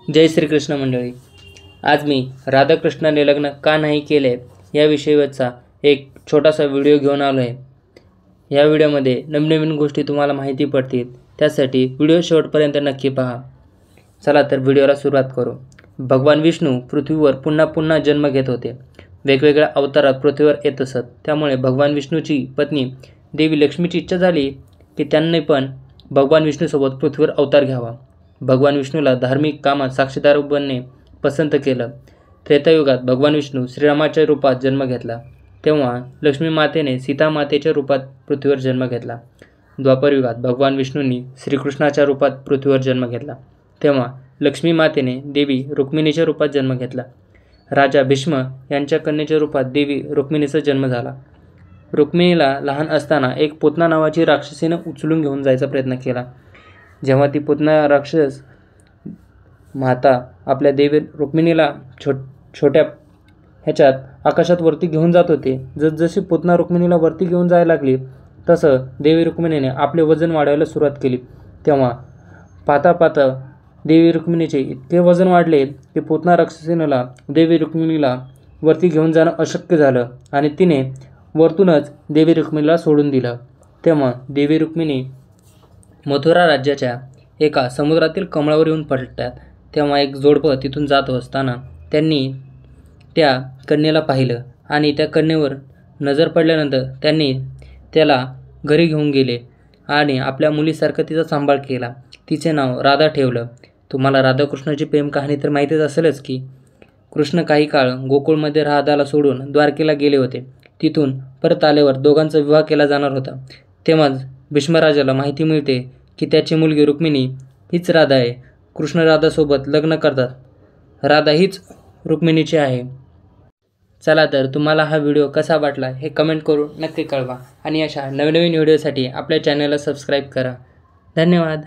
जय श्रीकृष्ण मंडळी. आज मी राधाकृष्णाने लग्न का नाही केले याविषयीचा एक छोटासा व्हिडिओ घेऊन आलो आहे. या व्हिडिओमध्ये नवनवीन गोष्टी तुम्हाला माहिती पडतील, त्यासाठी व्हिडिओ शेवटपर्यंत नक्की पहा. चला तर व्हिडिओला सुरुवात करू. भगवान विष्णू पृथ्वीवर पुन्हा पुन्हा जन्म घेत होते. वेगवेगळ्या अवतारात पृथ्वीवर येत असत. त्यामुळे भगवान विष्णूची पत्नी देवी लक्ष्मीची इच्छा झाली की त्यांनी पण भगवान विष्णूसोबत पृथ्वीवर अवतार घ्यावा. भगवान विष्णूला धार्मिक कामात साक्षीदार बनणे पसंत केलं. त्रेतायुगात भगवान विष्णू श्रीरामाच्या रूपात जन्म घेतला. तेव्हा लक्ष्मी मातेने सीता मातेच्या रूपात पृथ्वीवर जन्म घेतला. द्वापरयुगात भगवान विष्णूंनी श्रीकृष्णाच्या रूपात पृथ्वीवर जन्म घेतला. तेव्हा लक्ष्मी मातेने देवी रुक्मिणीच्या रूपात जन्म घेतला. राजा भीष्म यांच्या कन्येच्या रूपात देवी रुक्मिणीचा जन्म झाला. रुक्मिणीला लहान असताना एक पूतना नावाची राक्षसीने उचलून घेऊन जायचा प्रयत्न केला. जेव्हा ती पूतना राक्षस माता आपल्या देवी रुक्मिणीला छोट्या ह्याच्यात आकाशात वरती घेऊन जात होते. जसजशी पूतना रुक्मिणीला वरती घेऊन जायला लागली तसं देवी रुक्मिणीने आपले वजन वाढवायला सुरुवात केली. तेव्हा पाहता पाहता देवी रुक्मिणीचे इतके वजन वाढले की पूतना राक्षसीला देवी रुक्मिणीला वरती घेऊन जाणं अशक्य झालं आणि तिने वरतूनच देवी रुक्मिणीला सोडून दिलं. तेव्हा देवी रुक्मिणी मथुरा राज्याच्या एका समुद्रातील कमळावर येऊन पडतात. तेव्हा एक जोडपं तिथून जात असताना त्यांनी त्या कन्येला पाहिलं आणि त्या कन्येवर नजर पडल्यानंतर त्यांनी त्याला घरी घेऊन गेले आणि आपल्या मुलीसारखं तिचा सांभाळ केला. तिचे नाव राधा ठेवलं. तुम्हाला राधाकृष्णाची प्रेम कहाणी तर माहितीच असेलच की कृष्ण काही काळ गोकुळमध्ये राधाला सोडून द्वारकेला गेले होते. तिथून परत आल्यावर दोघांचा विवाह केला जाणार होता. तेव्हाच भीष्मराजाला माहिती मिळते की त्याची मुलगी रुक्मिणी हीच राधा आहे. कृष्ण राधासोबत लग्न करतात. राधा हीच रुक्मिणीची आहे. चला तर तुम्हाला हा व्हिडिओ कसा वाटला हे कमेंट करून नक्की कळवा आणि अशा नवनवीन व्हिडिओसाठी आपल्या चॅनलला सबस्क्राईब करा. धन्यवाद.